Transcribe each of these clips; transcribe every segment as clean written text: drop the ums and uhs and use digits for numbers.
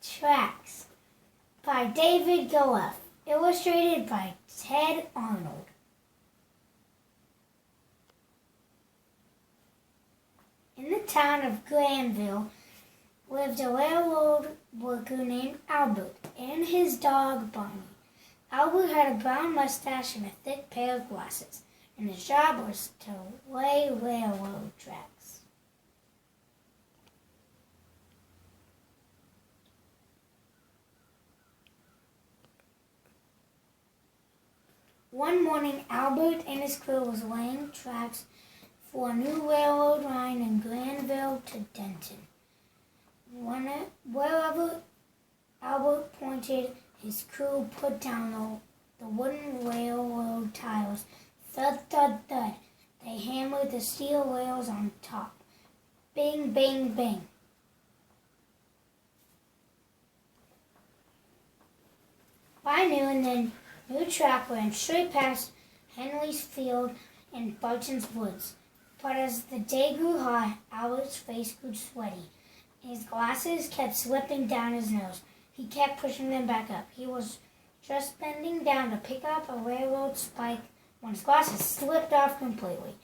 Tracks by David Goff, illustrated by Ted Arnold. In the town of Granville lived a railroad worker named Albert and his dog Barney. Albert had a brown mustache and a thick pair of glasses, and his job was to lay railroad tracks. One morning, Albert and his crew was laying tracks for a new railroad line in Granville to Denton. Wherever Albert pointed, his crew put down the wooden railroad tiles. Thud, thud, thud. They hammered the steel rails on top. Bing, bing, bing. By noon, the new track ran straight past Henley's Field and Barton's Woods. But as the day grew hot, Albert's face grew sweaty. His glasses kept slipping down his nose. He kept pushing them back up. He was just bending down to pick up a railroad spike when his glasses slipped off completely.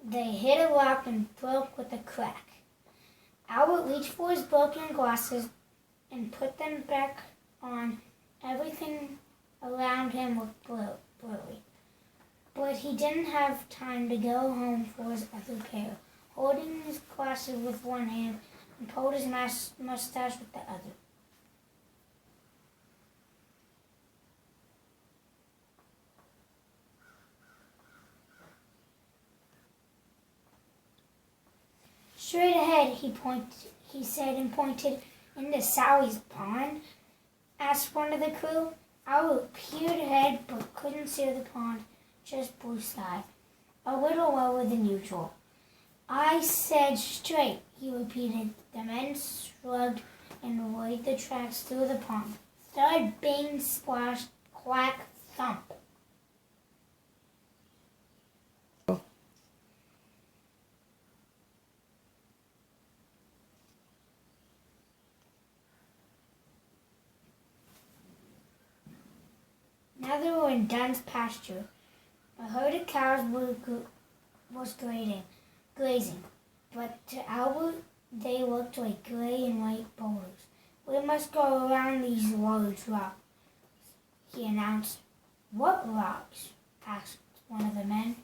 They hit a rock and broke with a crack. Albert reached for his broken glasses and put them back on. Everything around him looked blurry. But he didn't have time to go home for his other pair. Holding his glasses with one hand and pulled his mustache with the other. Straight ahead, he said, and pointed into Sally's pond. Asked one of the crew. Albert peered ahead but couldn't see the pond, just blue sky, a little lower than usual. I said straight, he repeated. The men shrugged and laid the tracks through the pond. Thud, bing, splash, clack, thump. Now they were in Dunn's pasture. A herd of cows was grazing, but to Albert they looked like gray and white boulders. We must go around these large rocks, he announced. What rocks? Asked one of the men.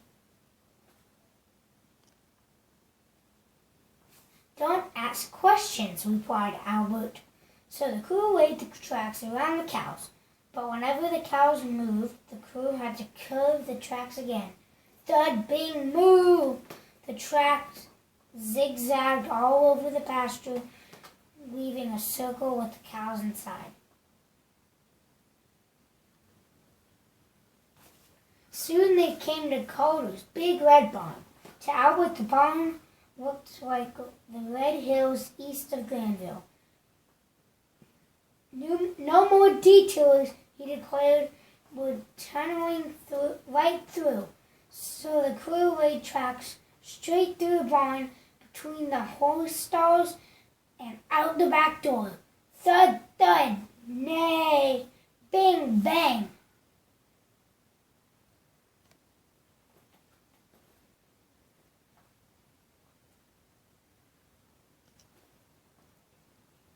Don't ask questions, replied Albert. So the crew laid the tracks around the cows. But whenever the cows moved, the crew had to curve the tracks again. Thud, bing, moo! The tracks zigzagged all over the pasture, leaving a circle with the cows inside. Soon they came to Calder's big red barn. To Albert, the barn looked like the red hills east of Granville. No more detours, he declared, were tunneling right through. So the crew laid tracks straight through the barn, between the horse stalls, and out the back door. Thud, thud, nay, bing, bang.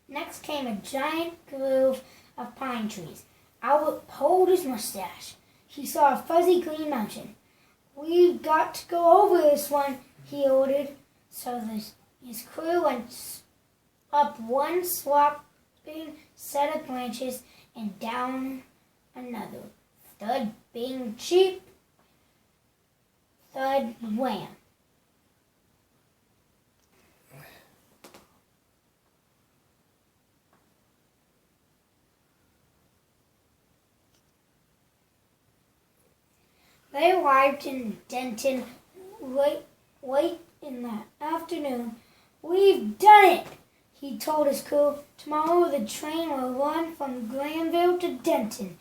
Next came a giant grove of pine trees. Albert pulled his mustache. He saw a fuzzy green mountain. We've got to go over this one, he ordered. So his crew went up one sloping set of branches and down another. Thud, bing, cheep. Thud, wham. They arrived in Denton late in the afternoon. We've done it, he told his crew. Tomorrow the train will run from Granville to Denton.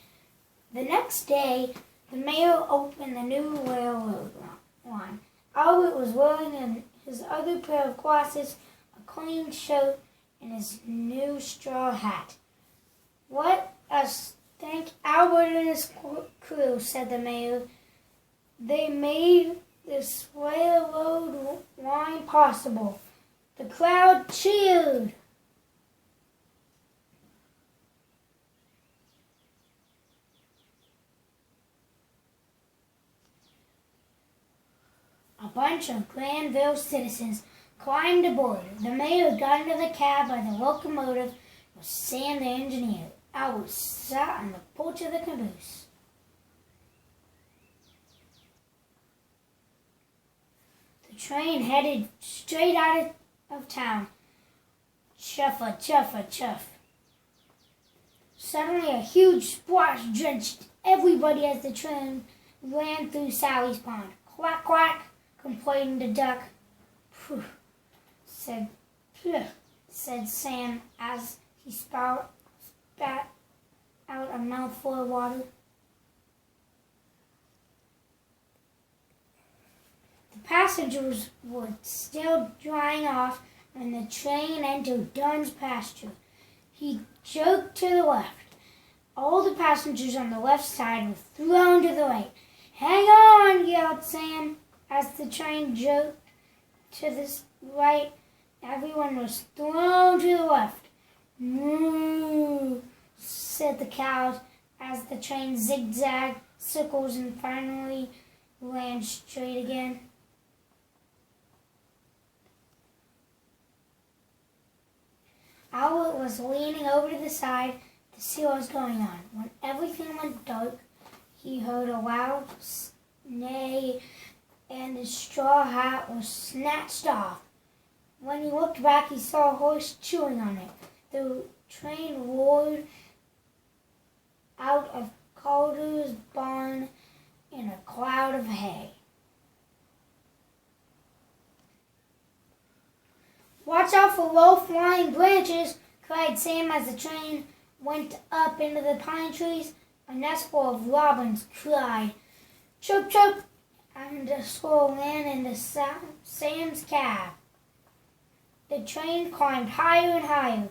The next day, the mayor opened the new railroad line. Albert was wearing his other pair of glasses, a clean shirt, and his new straw hat. "What a thank Albert and his crew," said the mayor. "They made this railroad line possible." The crowd cheered. A bunch of Granville citizens climbed aboard. The mayor got into the cab by the locomotive with Sam the engineer. Albert sat on the porch of the caboose. The train headed straight out of town. Chuffa, chuffa, chuff. Suddenly a huge splash drenched everybody as the train ran through Sally's pond. "Quack, quack," complained the duck. "Phew," said Sam as he spat out a mouthful of water. The passengers were still drying off when the train entered Dunn's pasture. He jerked to the left. All the passengers on the left side were thrown to the right. "Hang on!" yelled Sam. As the train jerked to the right, everyone was thrown to the left. "Moo!" said the cows as the train zigzagged circles and finally ran straight again. Albert was leaning over to the side to see what was going on. When everything went dark, he heard a loud neigh and his straw hat was snatched off. When he looked back, he saw a horse chewing on it. The train roared out of Calder's barn in a cloud of hay. "Watch out for low-flying branches," cried Sam as the train went up into the pine trees. A nestful of robins cried, "Chirp, chirp," and a squirrel ran into Sam's cab. The train climbed higher and higher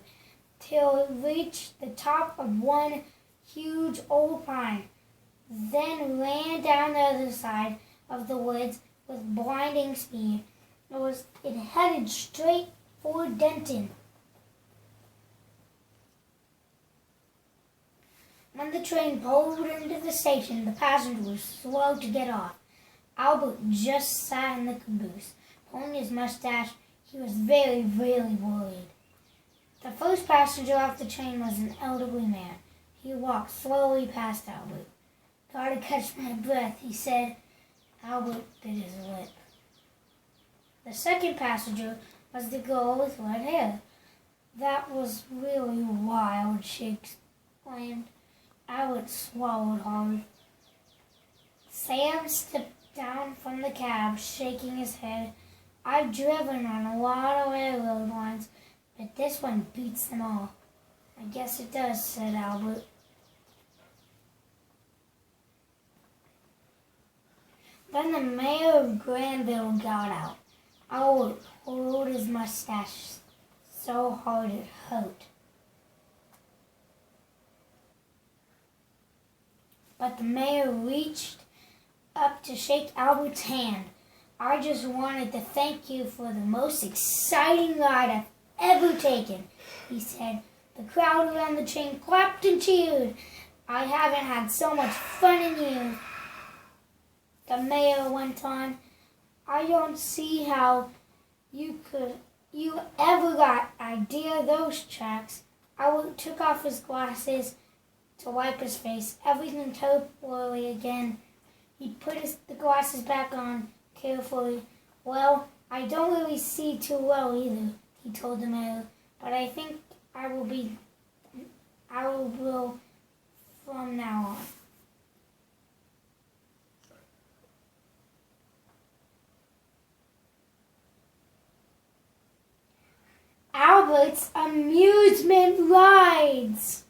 till it reached the top of one huge old pine, then ran down the other side of the woods with blinding speed. It headed straight for Denton. When the train pulled into the station, the passengers were slow to get off. Albert just sat in the caboose, pulling his mustache. He was very, very worried. The first passenger off the train was an elderly man. He walked slowly past Albert. "Gotta catch my breath," he said. Albert bit his lip. The second passenger was the girl with red hair. "That was really wild," she exclaimed. Albert swallowed hard. Sam stepped down from the cab, shaking his head. "I've driven on a lot of railroad lines, but this one beats them all." "I guess it does," said Albert. Then the mayor of Granville got out. Albert pulled his mustache so hard it hurt. But the mayor reached up to shake Albert's hand. "I just wanted to thank you for the most exciting ride I've ever taken," he said. The crowd around the train clapped and cheered. "I haven't had so much fun in years," the mayor went on. "I don't see how you ever got idea those tracks." Albert took off his glasses to wipe his face. Everything turned blurry again. He put the glasses back on carefully. "Well, I don't really see too well either," he told the mayor, "but I think I will from now on." Albert's amusement rides.